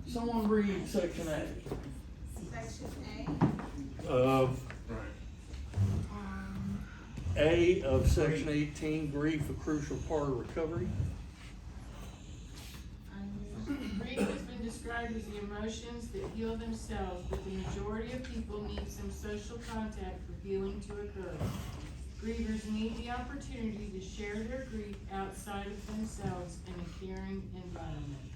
Someone read section A. Section Of A of section 18, grief, a crucial part of recovery. Grief has been described as the emotions that heal themselves, but the majority of people need some social contact for healing to occur. Grievers need the opportunity to share their grief outside of themselves in a caring environment.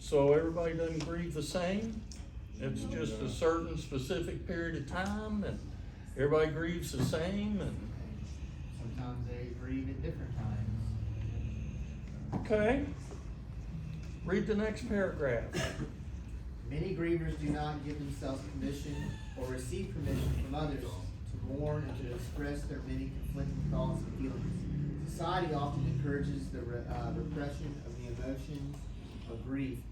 So everybody doesn't grieve the same? It's just a certain specific period of time and everybody grieves the same and. Sometimes they grieve at different times. Okay. Read the next paragraph. Many grievers do not give themselves permission or receive permission from others to mourn and to express their many conflicting thoughts and feelings. Society often encourages the repression of the emotions of grief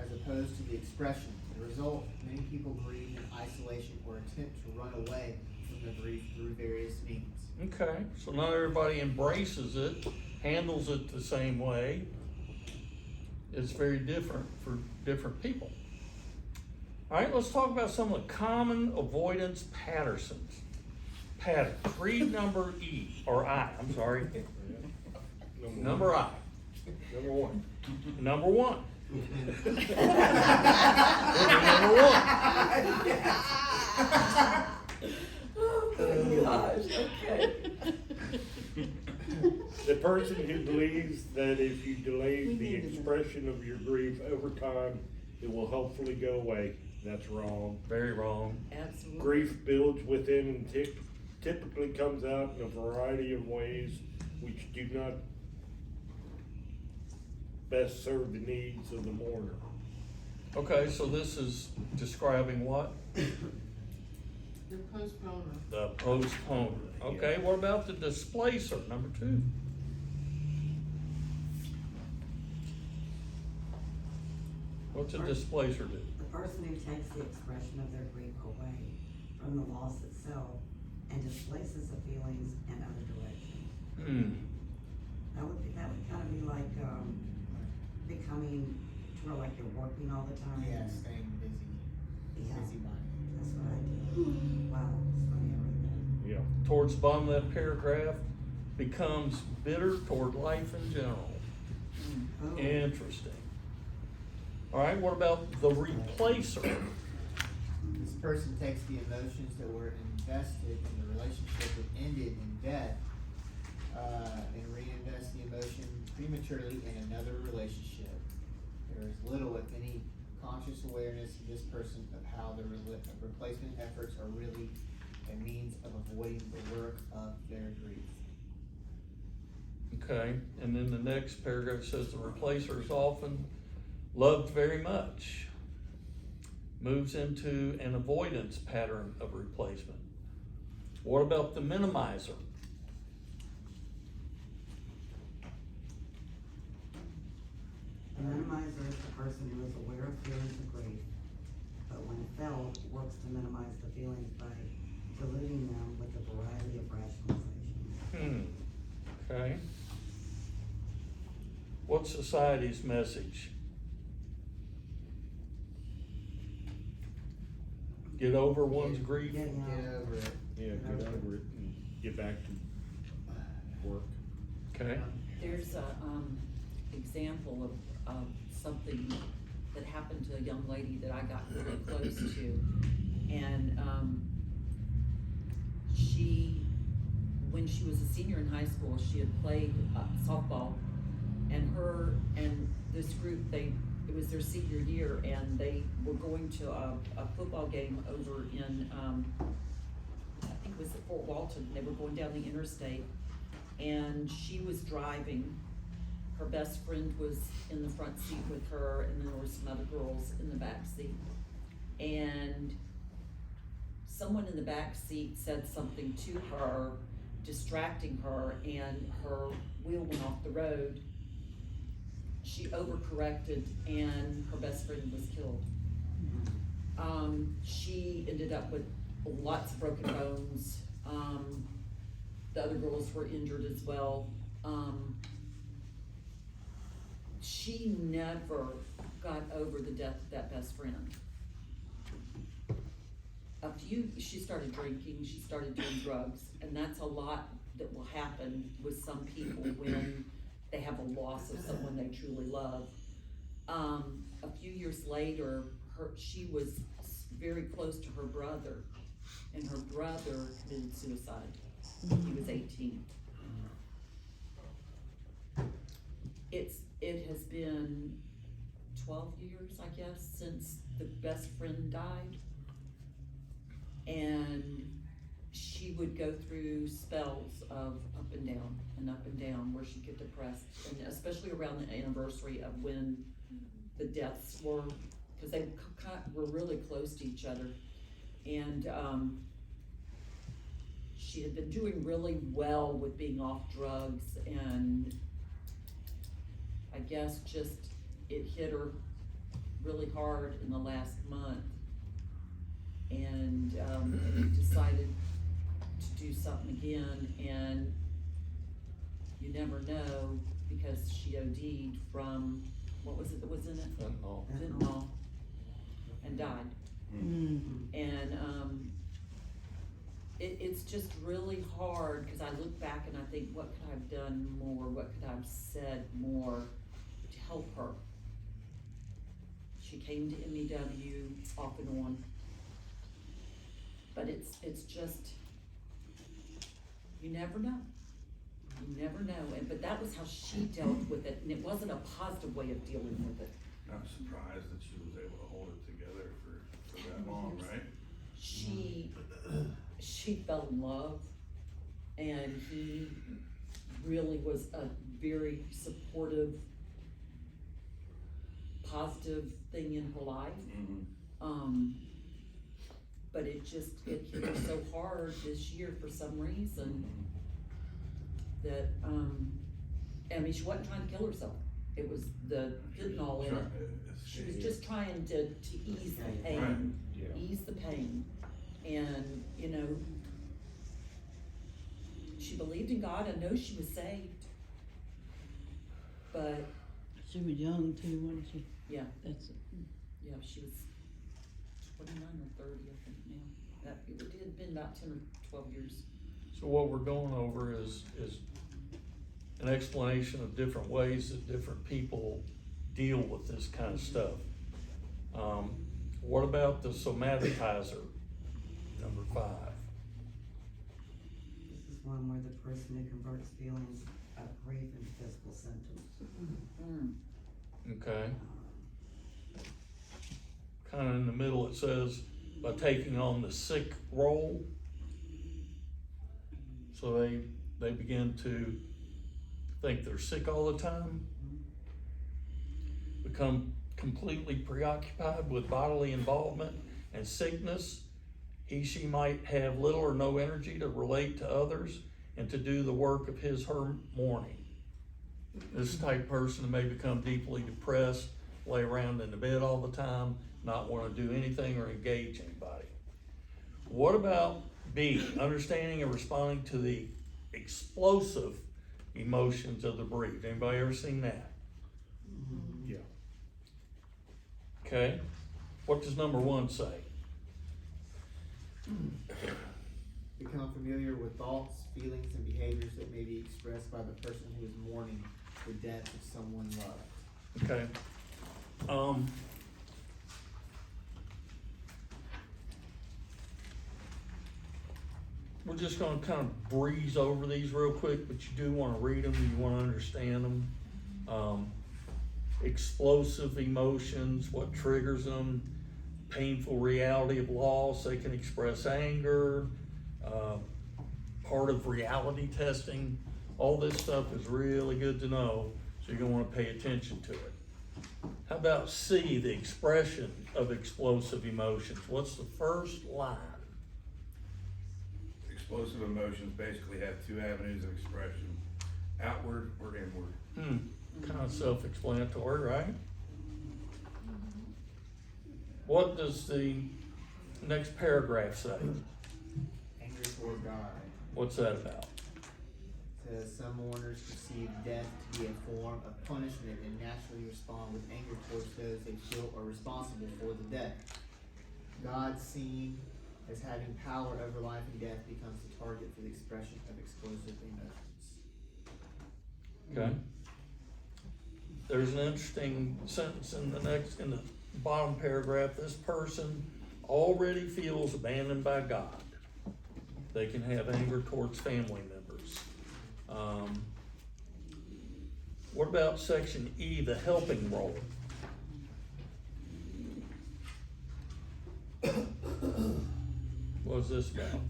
as opposed to the expression. As a result, many people grieve in isolation or attempt to run away from their grief through various means. Okay, so not everybody embraces it, handles it the same way. It's very different for different people. All right, let's talk about some of the common avoidance patterns. Read number E, or I, I'm sorry. Number I. Number one. Number one. Oh gosh, okay. The person who believes that if you delay the expression of your grief over time, it will hopefully go away. That's wrong. Very wrong. Absolutely. Grief builds within and typically comes out in a variety of ways which do not best serve the needs of the mourner. Okay, so this is describing what? The postponer. The postponer. Okay, what about the displacer, number 2? What's a displacer do? The person who takes the expression of their grief away from the loss itself and displaces the feelings in other directions. That would kind of be like, becoming to where like you're working all the time. Yeah, staying busy. Yeah. Busybody. That's what I did. Wow, it's funny I read that. Yeah. Towards the bottom of that paragraph, becomes bitter toward life in general. Oh. Interesting. All right, what about the replacer? This person takes the emotions that were invested in the relationship that ended in death, and reinvests the emotion prematurely in another relationship. There is little, if any, conscious awareness in this person of how the replacement efforts are really a means of avoiding the work of their grief. Okay, and then the next paragraph says the replacer is often loved very much. Moves into an avoidance pattern of replacement. What about the minimizer? The minimizer is the person who is aware of feelings of grief, but when felt, works to minimize the feelings by diluting them with a variety of rationalizations. Okay. What's society's message? Get over one's grief? Yeah. Get over it. Yeah, get over it and get back to work. Okay. There's a, example of something that happened to a young lady that I got really close to. And, when she was a senior in high school, she had played softball, and her and this group, it was their senior year, and they were going to a football game over in, I think it was at Fort Walton. They were going down the interstate, and she was driving. Her best friend was in the front seat with her, and then there were some other girls in the back seat. And someone in the back seat said something to her, distracting her, and her wheel went off the road. She overcorrected, and her best friend was killed. She ended up with lots of broken bones. The other girls were injured as well. She never got over the death of that best friend. She started drinking, she started doing drugs, and that's a lot that will happen with some people when they have a loss of someone they truly love. A few years later, she was very close to her brother, and her brother committed suicide. He was 18. It has been 12 years, I guess, since the best friend died. And she would go through spells of up and down, where she'd get depressed, and especially around the anniversary of when the deaths were, because they were really close to each other. And she had been doing really well with being off drugs, and I guess just it hit her really hard in the last month, and decided to do something again, and you never know, because she OD'd from, what was it that was in it? Fentanyl, and died. And it's just really hard, because I look back and I think, what could I have done more? What could I have said more to help her? She came to MEW off and on, but it's just, you never know. You never know, but that was how she dealt with it, and it wasn't a positive way of dealing with it. I'm surprised that she was able to hold it together for that long, right? She fell in love, and he really was a very supportive, positive thing in her life. But it hit her so hard this year for some reason that, I mean, she wasn't trying to kill herself. It was the fentanyl in it. She was just trying to ease the pain, Right. Yeah. ease the pain. And, you know, she believed in God. I know she was saved. But, She was young too, wasn't she? yeah, That's, yeah, she was 29 or 30, I think now. It had been about 10 or 12 years. So what we're going over is an explanation of different ways that different people deal with this kind of stuff. What about the somatizer, number 5? This is one where the person who converts feelings of grief into physical symptoms. Okay. Kind of in the middle, it says, by taking on the sick role. So they begin to think they're sick all the time, become completely preoccupied with bodily involvement and sickness. She might have little or no energy to relate to others and to do the work of her mourning. This type of person may become deeply depressed, lay around in the bed all the time, not want to do anything or engage anybody. What about B, understanding and responding to the explosive emotions of the bereaved? Anybody ever seen that? Yeah. Okay, what does number 1 say? Become familiar with thoughts, feelings, and behaviors that may be expressed by the person who is mourning the death of someone loved. Okay. We're just gonna kind of breeze over these real quick, but you do wanna read them, you wanna understand them. Explosive emotions, what triggers them, painful reality of loss, they can express anger, part of reality testing. All this stuff is really good to know, so you're gonna wanna pay attention to it. How about C, the expression of explosive emotions? What's the first line? Explosive emotions basically have 2 avenues of expression, outward or inward. Kind of self-explanatory, right? What does the next paragraph say? Anger toward God. What's that about? Some mourners perceive death to be a form of punishment and naturally respond with anger towards those they feel are responsible for the death. God, seen as having power over life and death, becomes the target for the expression of explosive emotions. Okay? There's an interesting sentence in the bottom paragraph. This person already feels abandoned by God. They can have anger towards family members. What about section E, the helping role? What's this about?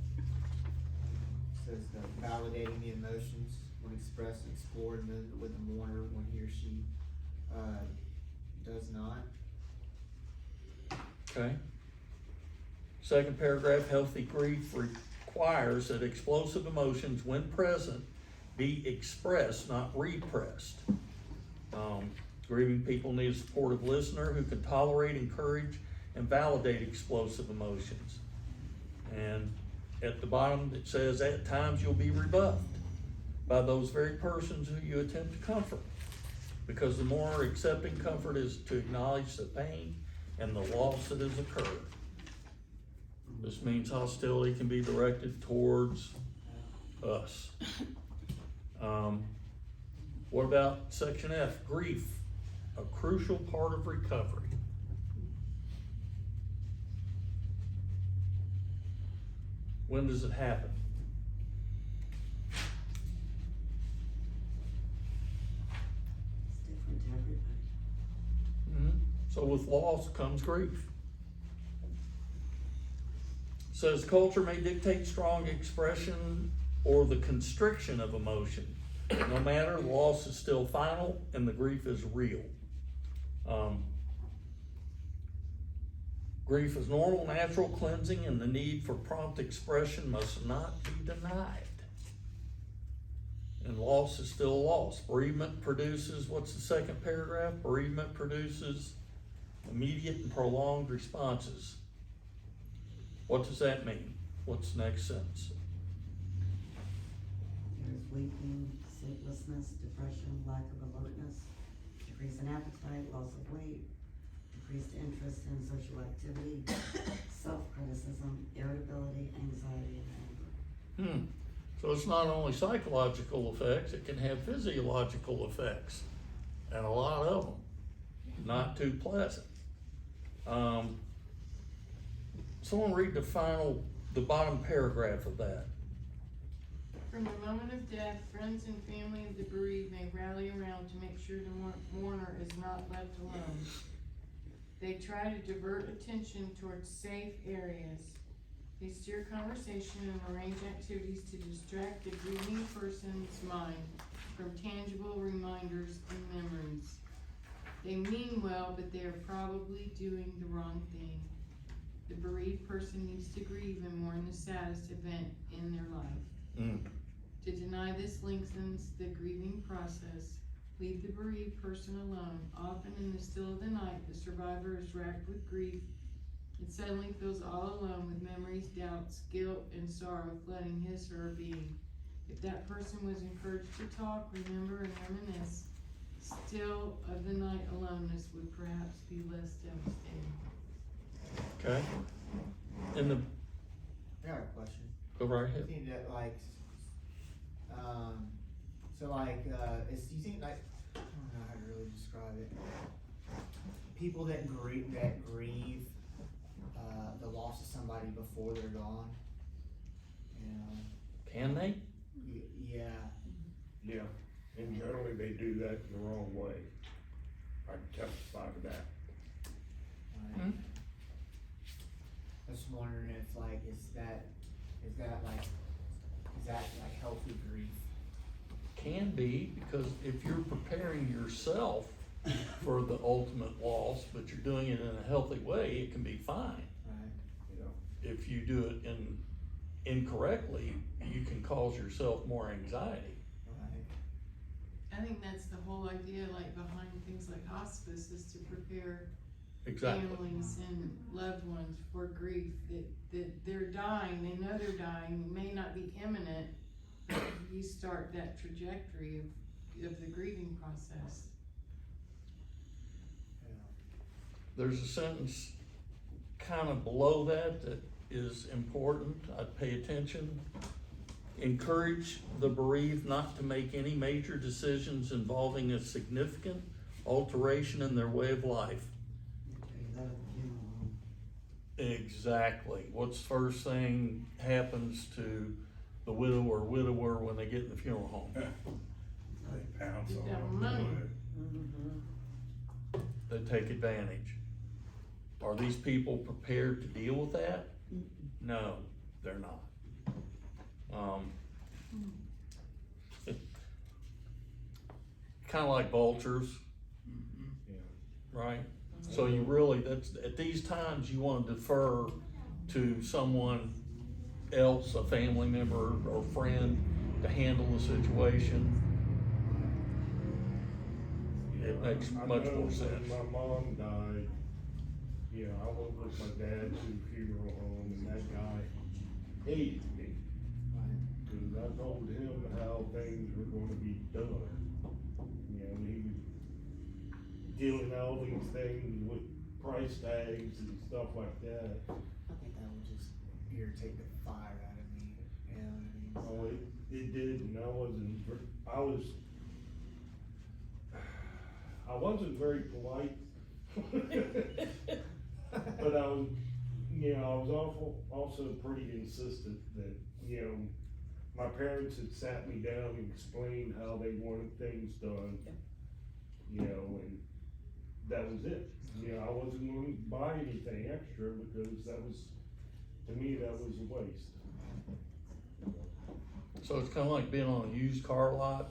Says validating the emotions when expressed and explored with the mourner when he or she does not. Okay. Second paragraph, healthy grief requires that explosive emotions, when present, be expressed, not repressed. Grieving people need a supportive listener who can tolerate, encourage, and validate explosive emotions. And at the bottom it says, at times you'll be rebuffed by those very persons who you attempt to comfort. Because the more accepting comfort is to acknowledge the pain and the loss that has occurred. This means hostility can be directed towards us. What about section F, grief, a crucial part of recovery? When does it happen? It's different to everybody. So with loss comes grief. Says culture may dictate strong expression or the constriction of emotion. No matter, the loss is still final and the grief is real. Grief is normal, natural cleansing, and the need for prompt expression must not be denied. And loss is still loss. Bereavement produces, what's the second paragraph? Bereavement produces immediate and prolonged responses. What does that mean? What's the next sentence? There's weeping, sleeplessness, depression, lack of alertness, decrease in appetite, loss of weight, decreased interest in social activity, self-criticism, irritability, anxiety, and anger. So it's not only psychological effects, it can have physiological effects, and a lot of them, not too pleasant. Someone read the bottom paragraph of that. From the moment of death, friends and family of the bereaved may rally around to make sure the mourner is not left alone. They try to divert attention towards safe areas. They steer conversation and arrange activities to distract the grieving person's mind from tangible reminders and memories. They mean well, but they are probably doing the wrong thing. The bereaved person needs to grieve and mourn the saddest event in their life. To deny this lengthens the grieving process. Leave the bereaved person alone. Often in the still of the night, the survivor is racked with grief and suddenly feels all alone with memories, doubts, guilt, and sorrow flooding his or her being. If that person was encouraged to talk, remember, and reminisce, still of the night aloneness would perhaps be less devastating. Okay? I got a question. Go right I ahead. think that do you think I don't know how to really describe it. People that grieve the loss of somebody before they're gone, you know. Can they? Yeah. Yeah, and generally they do that in the wrong way. I can testify to that. Like, I was wondering if is that healthy grief? Can be, because if you're preparing yourself for the ultimate loss, but you're doing it in a healthy way, it can be fine. Right. You know, If you do it incorrectly, you can cause yourself more anxiety. Right. I think that's the whole idea, behind things like hospice, is to prepare Exactly. families and loved ones for grief, that they're dying, they know they're dying, it may not be imminent, restart that trajectory of the grieving process. There's a sentence kind of below that that is important, I'd pay attention. Encourage the bereaved not to make any major decisions involving a significant alteration in their way of life. I'll tell you that at the funeral home. Exactly. What's the first thing happens to the widow or widower when they get in the funeral home? They pounce Get on that them. money. They take advantage. Are these people prepared to deal with that? No, they're not. Kinda like vultures, Yeah. right? So you really, that's, at these times, you wanna defer to someone else, a family member or friend, to handle the situation. It makes I much know more when sense. my mom died, you know, I went with my dad to the funeral home and that guy hated me. Cause I told him how things were gonna be done. You know, he was dealing all these things with price tags and stuff like that. I think that would just irritate the fire out of me, you know what I Oh, mean? it did, and I wasn't very polite. But I was, you know, I was also pretty insistent that, you know, my parents had sat me down and explained how they wanted things done. You know, and that was it. You know, I wasn't going to buy anything extra because that was, to me, that was a waste. So it's kinda like being on a used car lot,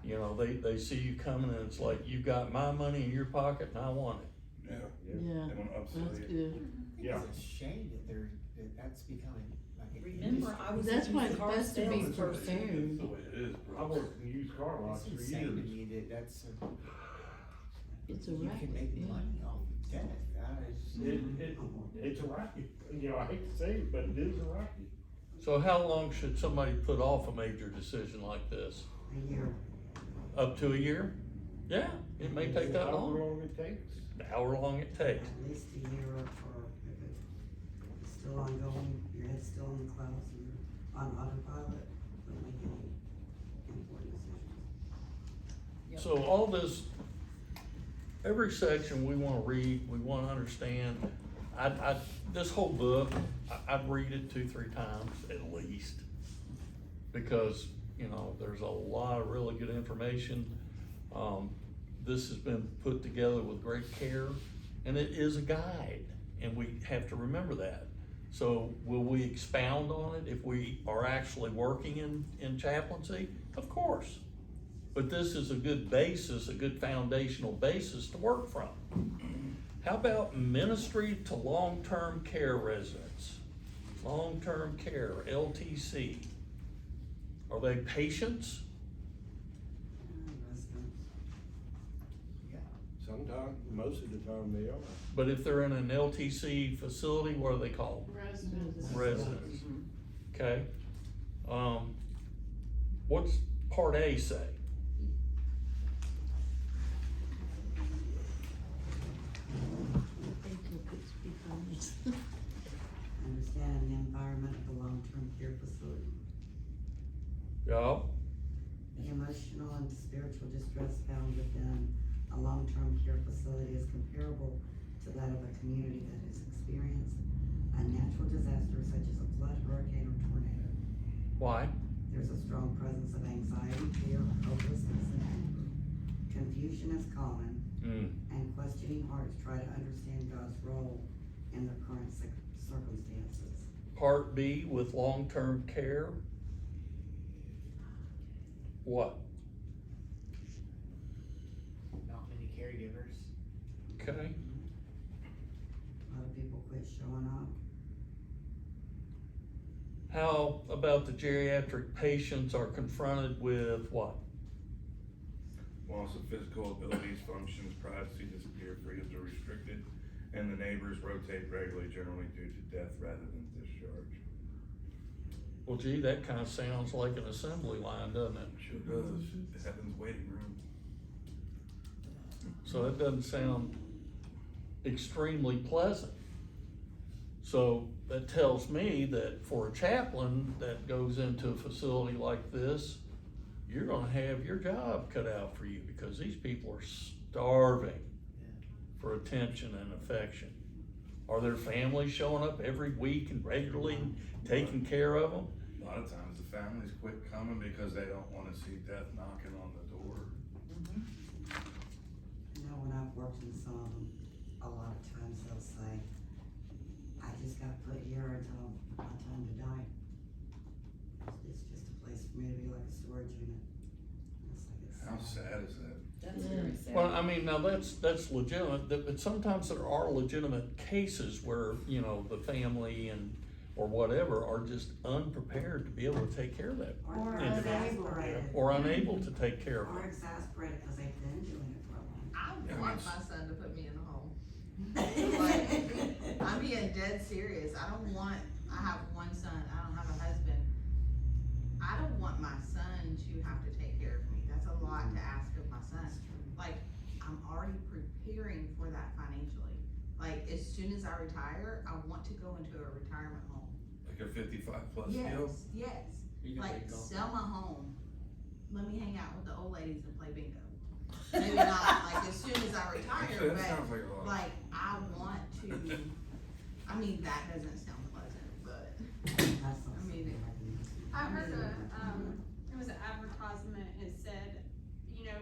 you know, they see you coming and it's like, you've got my money in your pocket and I want it. Yeah, Yeah, they wanna upsell that's you. good. I think Yeah. it's a shame that that's becoming like an Remember, I was That's a why used car that's to be salesperson. prepared. That's the way it is, I bro. worked in used car lots It's for insane to years. me that that's, It's a you racket, can make yeah. money off of death, It's a racket, you know, I hate to say it, but it is a racket. So how long should somebody put off a major decision like this? A year. Up to a year? Yeah, it may take that However long, long it takes. however long it takes. At least a year, or if it's still ongoing, your head's still in the clouds and you're on autopilot, don't make any important decisions. So all this, every section we wanna read, we wanna understand. This whole book, I'd read it 2-3 times at least. Because, you know, there's a lot of really good information. This has been put together with great care, and it is a guide, and we have to remember that. So will we expound on it if we are actually working in chaplaincy? Of course. But this is a good basis, a good foundational basis to work from. How about ministry to long-term care residents? Long-term care, LTC. Are they patients? Residents. yeah. Sometimes, most of the time they are. But if they're in an LTC facility, what are they called? Residents. Residents. Okay. What's part A say? I think you could speak on this. Understanding the environment of the long-term care facility. Yeah, The emotional and spiritual distress found within a long-term care facility is comparable to that of a community that has experienced a natural disaster such as a flood, hurricane, or tornado. why? There's a strong presence of anxiety, fear, hopelessness, and anger. Confusion is common, and questioning hearts try to understand God's role in their current circumstances. Part B with long-term care. What? Not many caregivers. Okay. A lot of people quit showing up. How about the geriatric patients are confronted with what? Loss of physical abilities, functions, privacy disappear, freedoms are restricted, and the neighbors rotate regularly, generally due to death rather than discharge. Well, gee, that kinda sounds like an assembly line, doesn't it? Sure does. Heaven's waiting room. So it doesn't sound extremely pleasant. So that tells me that for a chaplain that goes into a facility like this, you're gonna have your job cut out for you, because these people are starving for attention and affection. Are their families showing up every week and regularly taking care of them? A lot of times the families quit coming because they don't wanna see death knocking on the door. You know, when I've worked in some of them, a lot of times they'll say, I just got put here until my time to die. It's just a place for me to be like a storage unit. It's like How sad is that? That's very sad. Well, I mean, now that's legitimate, but sometimes there are legitimate cases where, you know, the family and, or whatever, are just unprepared to be able to take care of that. Or individual. exasperated. Or unable to take care of Or it. exasperated because they've been doing it for a long time. Yeah, I want my son to put me in a home. Like, I'm being dead serious. I have one son, I don't have a husband. I don't want my son to have to take care of me. That's a lot to ask of my son. Like, I'm already preparing for that financially. Like, as soon as I retire, I want to go into a retirement home. Like a 55+ deal? Yes. Like, sell my home. Let me hang out with the old ladies and play bingo. Maybe not like as soon as I retire, Actually, that but sounds like a lot. like I want to. I mean, that doesn't sound pleasant, but That's not I mean, something I can use. I heard it was an advertisement, it said, you know,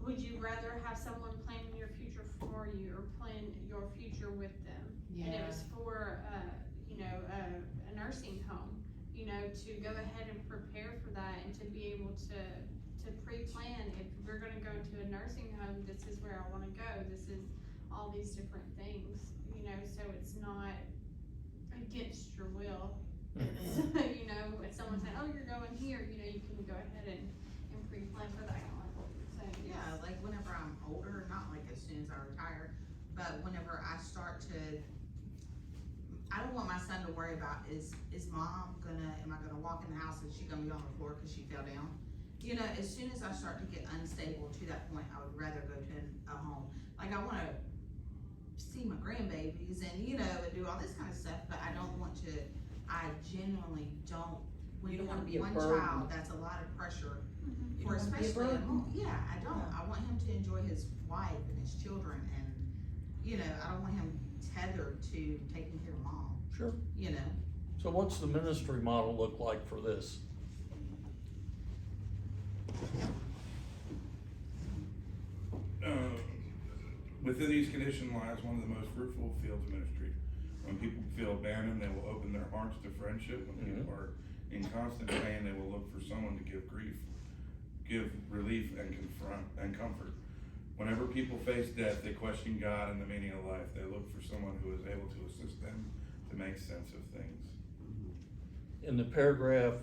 would you rather have someone planning your future for you or plan your future with them? And it was for, you know, a nursing home, you know, to go ahead and prepare for that and to be able to pre-plan, if we're gonna go to a nursing home, this is where I wanna go, this is all these different things, you know, so it's not against your will. It's, you know, if someone said, oh, you're going here, you know, you can go ahead and pre-plan for that, kind of like what you're saying. yeah, like whenever I'm older, not like as soon as I retire, but whenever I start to. I don't want my son to worry about am I gonna walk in the house and she gonna be on the floor because she fell down? You know, as soon as I start to get unstable to that point, I would rather go to a home. Like, I wanna see my grandbabies and, you know, and do all this kind of stuff, but I genuinely don't. When You don't have wanna be a one burden. child, that's a lot of pressure You for don't wanna be a especially a burden. mom. Yeah, I don't. I want him to enjoy his wife and his children and, you know, I don't want him tethered to taking care of mom, Sure. you know? So what's the ministry model look like for this? Within these conditions lies one of the most fruitful fields of ministry. When people feel abandoned, they will open their hearts to friendship. When people are in constant pain, they will look for someone to give relief and confront and comfort. Whenever people face death, they question God and the meaning of life. They look for someone who is able to assist them to make sense of things. In the paragraph,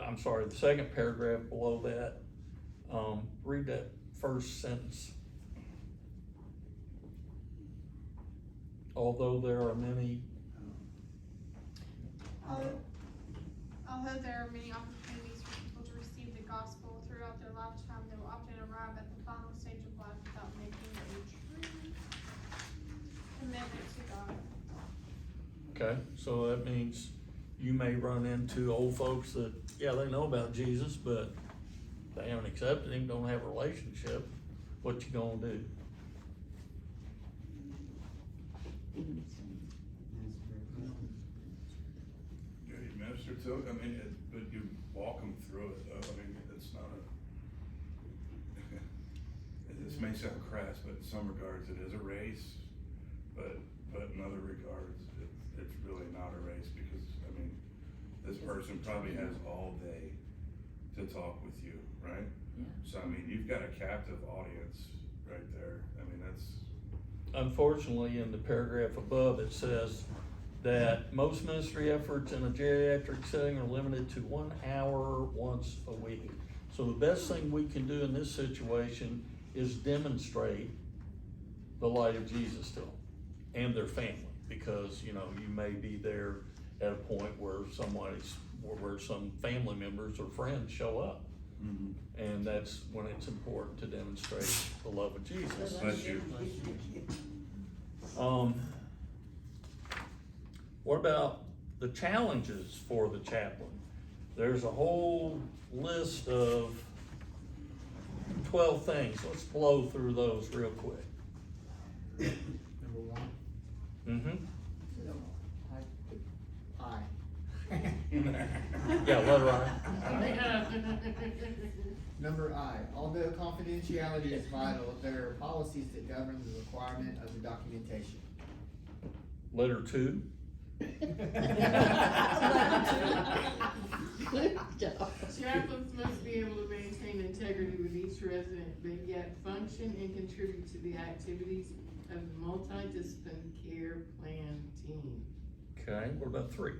I'm sorry, the second paragraph below that, read that first sentence. Although there are many, Although there are many opportunities for people to receive the gospel throughout their lifetime, they will often arrive at the final stage of life without making a true commitment to God. okay, so that means you may run into old folks that, yeah, they know about Jesus, but they haven't accepted him, don't have a relationship. What you gonna do? You minister to it, I mean, but you walk them through it though. I mean, it's not this may sound crass, but in some regards it is a race, but in other regards, it's really not a race because, I mean, this person probably has all day to talk with you, right? Yeah. So, I mean, you've got a captive audience right there. I mean, that's. Unfortunately, in the paragraph above, it says that most ministry efforts in a geriatric setting are limited to 1 hour once a week. So the best thing we can do in this situation is demonstrate the light of Jesus to them and their family, because, you know, you may be there at a point where somebody's where some family members or friends show up. Mhm. And that's when it's important to demonstrate the love of Jesus. Bless you. What about the challenges for the chaplain? There's a whole list of 12 things. Let's blow through those real quick. Number one, Mm-hmm. I. Yeah, let her Number I, although confidentiality is vital, there are policies that govern the requirement of the documentation. Letter 2. Good job. Chaplains must be able to maintain integrity with each resident, but yet function and contribute to the activities of the multidisciplinary care plan team. Okay, what about 3?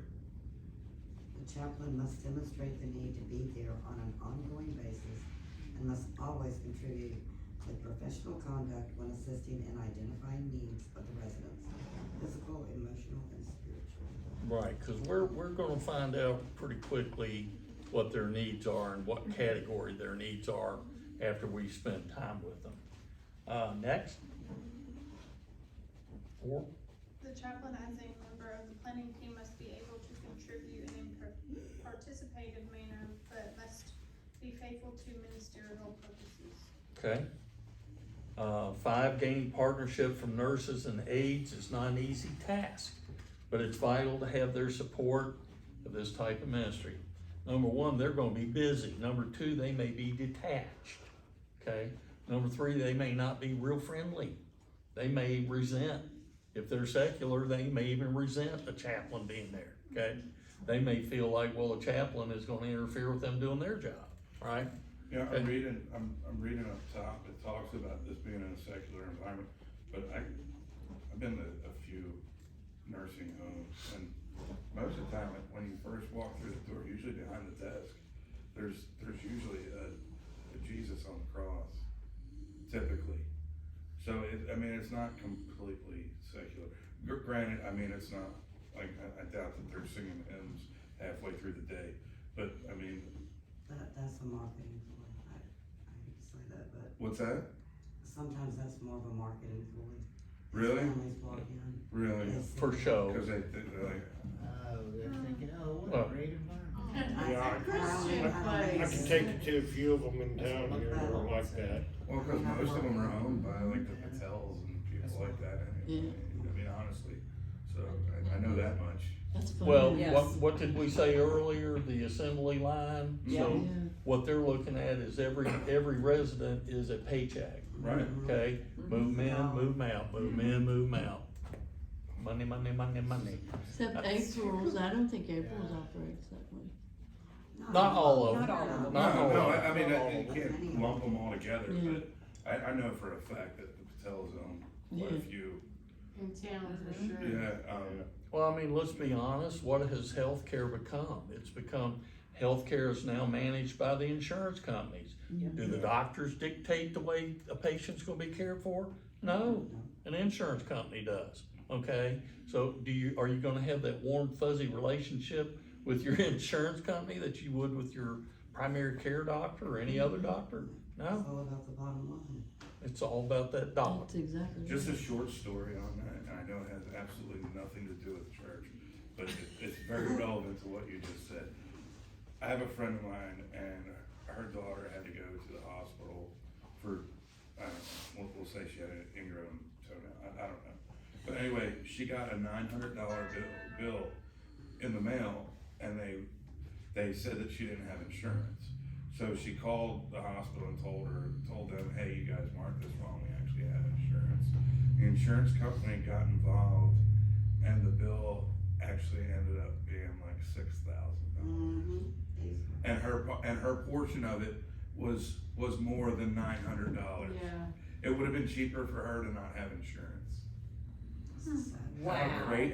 The chaplain must demonstrate the need to be there on an ongoing basis and must always contribute with professional conduct when assisting in identifying needs of the residents, physical, emotional, and spiritual. Right, because we're gonna find out pretty quickly what their needs are and what category their needs are after we spend time with them. Next. 4. The chaplain, as a member of the planning team, must be able to contribute in a participative manner, but must be faithful to ministerial purposes. Okay. 5, gaining partnership from nurses and aides is not an easy task, but it's vital to have their support of this type of ministry. Number 1, they're gonna be busy. Number 2, they may be detached, okay? Number 3, they may not be real friendly. They may resent, if they're secular, they may even resent a chaplain being there, okay? They may feel like, well, a chaplain is gonna interfere with them doing their job, right? Yeah, Okay. I'm reading up top, it talks about this being in a secular environment, but I've been to a few nursing homes, and most of the time, when you first walk through the door, usually behind the desk, there's usually a Jesus on the cross, typically. So it's not completely secular. Granted, it's not, like, I doubt that they're singing hymns halfway through the day, but That's a marketing ploy. I hate to say that, but what's that? sometimes that's more of a marketing ploy. Really? Families walk in. Really? they For see- show. Cause they're like, Oh, they're thinking, oh, what Oh. a great environment. Yeah, I can take you to a few of them in town here that are like that. well, cause most of them are owned by like the Patels and people like that anyway. Honestly, so I know that much. That's funny. Well, Yes. what did we say earlier, the assembly line? Yeah. So Yeah. what they're looking at is every resident is a paycheck, Right. okay? Move 'em in, move 'em out, move 'em in, move 'em out. Money, money, money, money. Except April's, I don't think April's operates that way. Not all of them. Not all of them. Not all No, of them. you can't lump them all together, Yeah. but I know for a fact that the Patels own quite a Yeah. few. In town for sure. Yeah, Well, let's be honest, what has healthcare become? It's become, healthcare is now managed by the insurance companies. Do the doctors dictate the way a patient's gonna be cared for? No, an insurance company does, okay? So are you gonna have that warm fuzzy relationship with your insurance company that you would with your primary care doctor or any other doctor? It's No, all about the bottom line. it's all about that dollar. That's exactly right. just a short story on that, and I know it has absolutely nothing to do with church, but it's very relevant to what you just said. I have a friend of mine, and her daughter had to go to the hospital for, I don't know, we'll say she had an ingrown toenail, I don't know. But anyway, she got a $900 bill in the mail, and they said that she didn't have insurance. So she called the hospital and told them, hey, you guys marked this wrong, we actually have insurance. The insurance company got involved, and the bill actually ended up being like $6,000. And her portion of it was more than $900. Yeah. It would have been cheaper for her to not have insurance. Wow.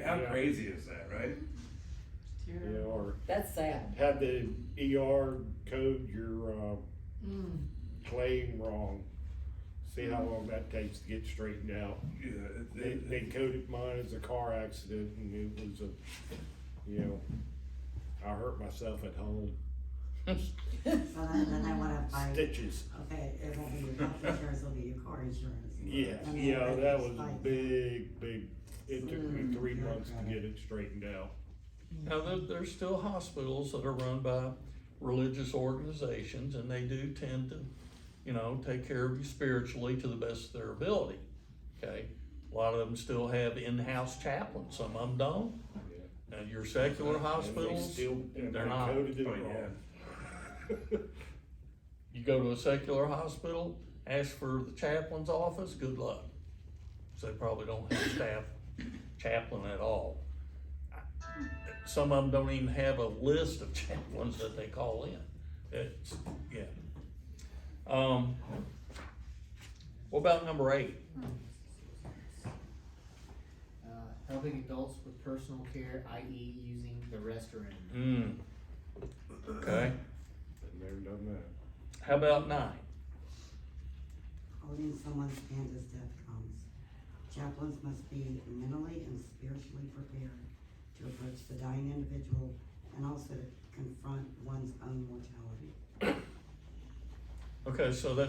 How crazy is that, right? Yeah, or That's sad. have the ER code your, Mm. claim wrong. See how long that takes to get straightened out. Yeah, They coded mine as a car accident and it was I hurt myself at home. So then they wanna fight, Stitches. okay, it won't be your health insurance, it'll be your car insurance. Yeah, And then yeah, they that just was a fight. big, it took me 3 yeah, months to got get it straightened out. Now, there's still hospitals that are run by religious organizations, and they do tend to, you know, take care of you spiritually to the best of their ability, okay? A lot of them still have in-house chaplains, some of them don't. And your secular hospitals, they're not. Coded it Oh, wrong. You go to a secular hospital, ask for the chaplain's office, good luck. So they probably don't have staff chaplain at all. Some of them don't even have a list of chaplains that they call in. It's, yeah. What about number 8? Helping adults with personal care, i.e. using the restroom. Okay, I've never done that. how about 9? Holding someone's hand as death comes. Chaplains must be mentally and spiritually prepared to approach the dying individual and also to confront one's own mortality. Okay, so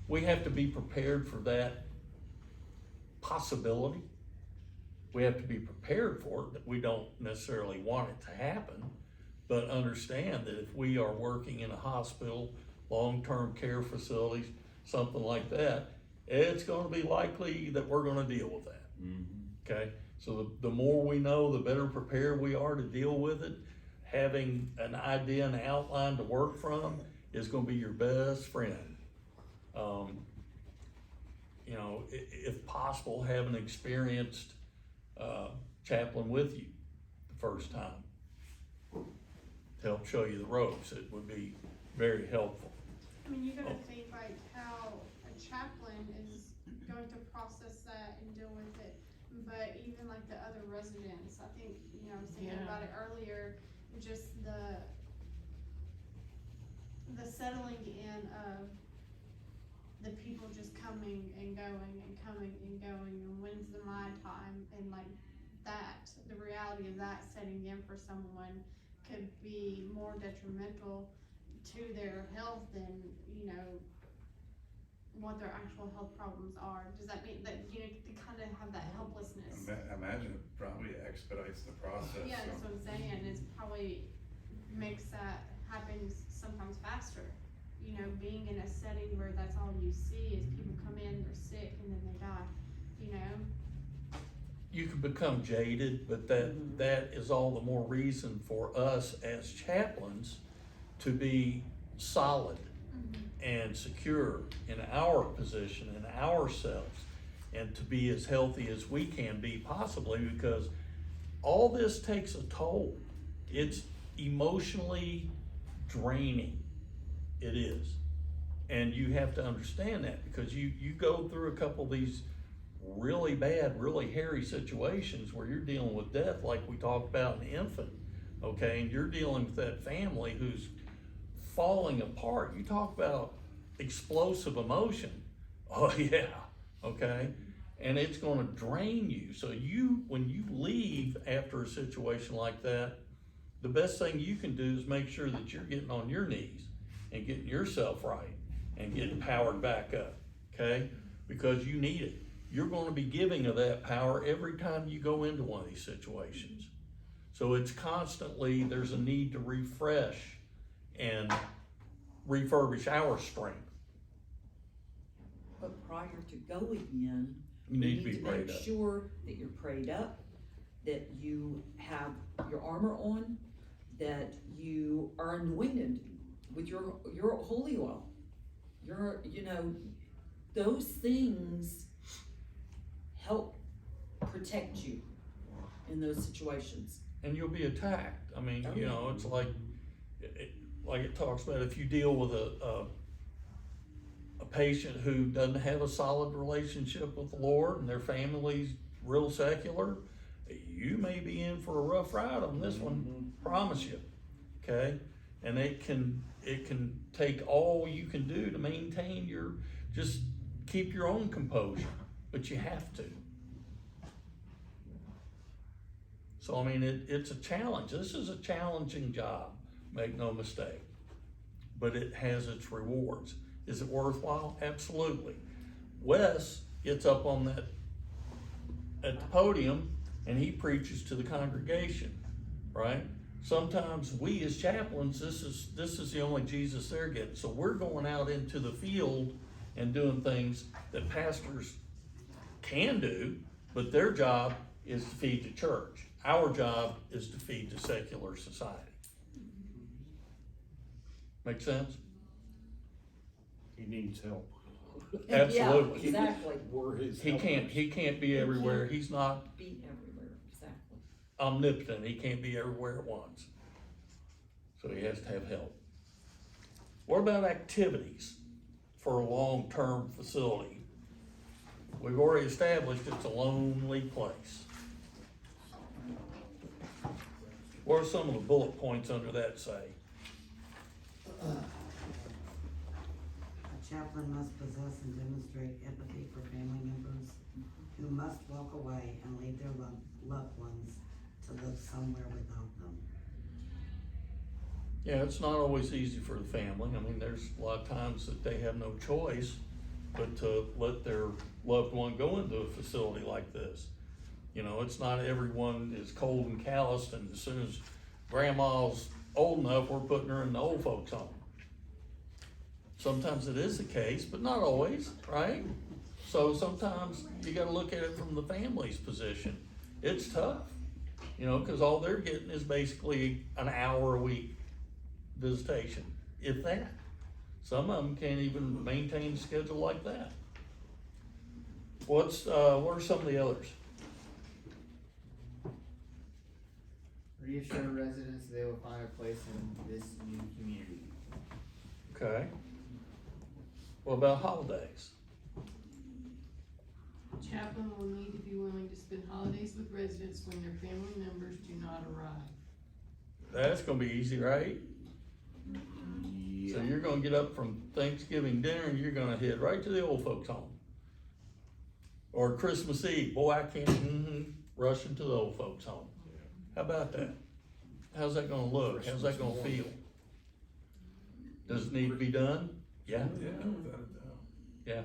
we have to be prepared for that possibility. We have to be prepared for it, that we don't necessarily want it to happen, but understand that if we are working in a hospital, long-term care facilities, something like that, it's gonna be likely that we're gonna deal with that. Okay, so the more we know, the better prepared we are to deal with it. Having an idea and outline to work from is gonna be your best friend. You know, if possible, have an experienced chaplain with you the first time to help show you the ropes. It would be very helpful. I mean, you gotta think like how a chaplain is going to process that and deal with it, but even like the other residents, I think, you know, I was thinking Yeah. about it earlier, just the settling in of the people just coming and going and coming and going, and when's the my time, and like that, the reality of that setting in for someone could be more detrimental to their health than, you know, what their actual health problems are. Does that mean that, you know, to kind of have that helplessness? Imagine it probably expedites the process. Yeah, that's what I'm saying, it's probably makes that happen sometimes faster. You know, being in a setting where that's all you see is people come in, they're sick, and then they die, you know? You can become jaded, but that is all the more reason for us as chaplains to be solid and secure in our position, in ourselves, and to be as healthy as we can be possibly, because all this takes a toll. It's emotionally draining. It is. And you have to understand that, because you go through a couple of these really bad, really hairy situations where you're dealing with death, like we talked about an infant, okay? And you're dealing with that family who's falling apart. You talk about explosive emotion. Oh yeah, okay? And it's gonna drain you. So when you leave after a situation like that, the best thing you can do is make sure that you're getting on your knees and getting yourself right and getting powered back up, okay? Because you need it. You're gonna be giving of that power every time you go into one of these situations. So it's constantly, there's a need to refresh and refurbish our strength. But prior to going in, You need to be prayed make up. sure that you're prayed up, that you have your armor on, that you are anointed with your holy oil. You know, those things help protect you in those situations. And you'll be attacked. I mean, Oh, you yeah. know, it's like it talks about, if you deal with a patient who doesn't have a solid relationship with the Lord and their family's real secular, you may be in for a rough ride on this one, promise you, okay? And it can take all you can do to maintain just keep your own composure, but you have to. So I mean, it's a challenge. This is a challenging job, make no mistake. But it has its rewards. Is it worthwhile? Absolutely. Wes gets up on that, at the podium, and he preaches to the congregation, right? Sometimes we as chaplains, this is the only Jesus they're getting. So we're going out into the field and doing things that pastors can do, but their job is to feed the church. Our job is to feed the secular society. Make sense? He needs help. Absolutely. Yeah, exactly. We're his He can't be everywhere. He's not Be everywhere, exactly. omnipotent. He can't be everywhere at once. So he has to have help. What about activities for a long-term facility? We've already established it's a lonely place. What are some of the bullet points under that say? A chaplain must possess and demonstrate empathy for family members who must walk away and leave their loved ones to live somewhere without them. Yeah, it's not always easy for the family. I mean, there's a lot of times that they have no choice but to let their loved one go into a facility like this. You know, it's not everyone is cold and calloused, and as soon as grandma's old enough, we're putting her in the old folks' home. Sometimes it is the case, but not always, right? So sometimes you gotta look at it from the family's position. It's tough, you know, cause all they're getting is basically an hour a week visitation, if that. Some of them can't even maintain a schedule like that. What are some of the others? Reassure residents they will find a place in this new community. Okay. What about holidays? Chaplain will need to be willing to spend holidays with residents when their family members do not arrive. That's gonna be easy, right? So you're gonna get up from Thanksgiving dinner and you're gonna head right to the old folks' home. Or Christmas Eve, boy, I can't, rush into the old folks' home. How about that? How's that gonna look? How's that gonna feel? Does it need to be done? Yeah. Yeah, without a doubt. Yeah.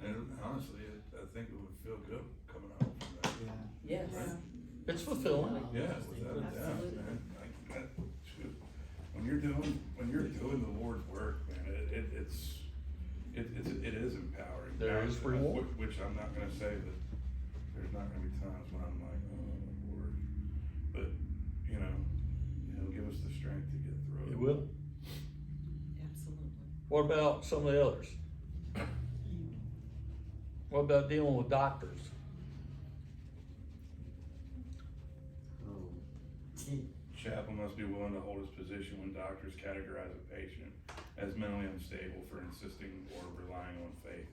And honestly, I think it would feel good coming out from that. Yeah. Yes. It's fulfilling. Yeah, without a doubt, Absolutely. man. Shoot. When you're doing the Lord's work, man, it is empowering. There is reward. Which I'm not gonna say that there's not gonna be times when I'm like, oh, Lord. But, you know, He'll give us the strength to get through it. It will. Absolutely. What about some of the others? What about dealing with doctors? Chaplain must be willing to hold his position when doctors categorize a patient as mentally unstable for insisting or relying on faith,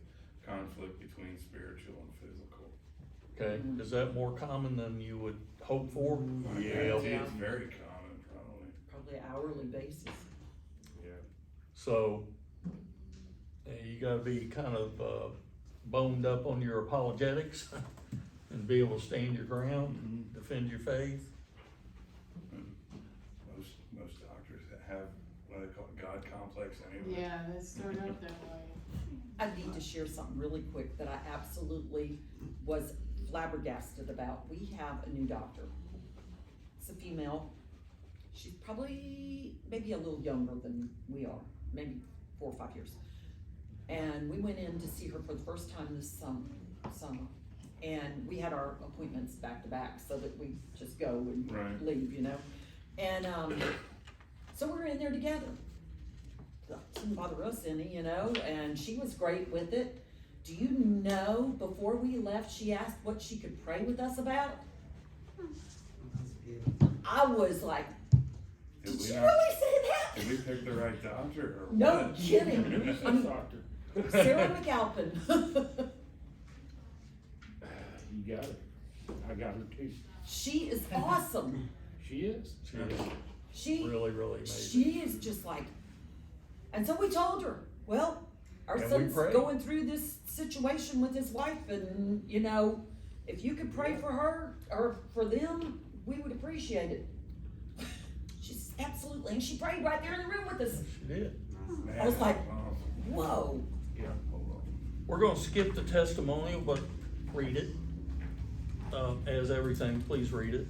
conflict between spiritual and physical. Okay, is that more common than you would hope for? I guarantee it's very common, probably. Probably hourly basis. Yeah. So, you gotta be kind of, boned up on your apologetics and be able to stand your ground and defend your faith. Most doctors have what they call God complex anyway. Yeah, they start out that way. I need to share something really quick that I absolutely was flabbergasted about. We have a new doctor. It's a female. She's probably maybe a little younger than we are, maybe 4 or 5 years. And we went in to see her for the first time this summer. And we had our appointments back to back so that we just go and Right. leave, you know? And so we're in there together. Didn't bother us any, you know, and she was great with it. Do you know, before we left, she asked what she could pray with us about? That's beautiful. I was like, did we you not- really say that? Did we pick the right doctor or No what? kidding. I mean, Doctor. Sarah McAlpin. You got it. I got her too. She is awesome. She is. She is She really, really amazing. She is just like, and so we told her, well, our And we son's prayed. going through this situation with his wife, and you know, if you could pray for her or for them, we would appreciate it. She's absolutely, and she prayed right there in the room with us. She did. Man, I was like, that's awesome. whoa. Yeah. Hold on. We're gonna skip the testimonial, but read it. As everything, please read it.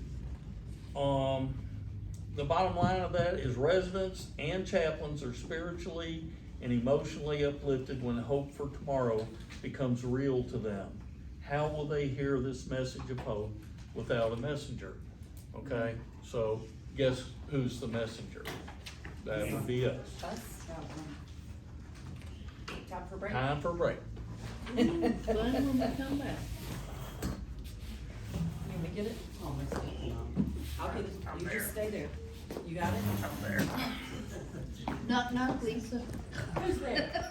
The bottom line of that is residents and chaplains are spiritually and emotionally uplifted when hope for tomorrow becomes real to them. How will they hear this message of hope without a messenger? Okay, so guess who's the messenger? That would be us. Us? Time for break. Time for break. Fun when we come back. You want me to get it? Oh, my sweet mom. I'll get it. You just stay there. You got it? Knock, knock, Lisa. Who's there?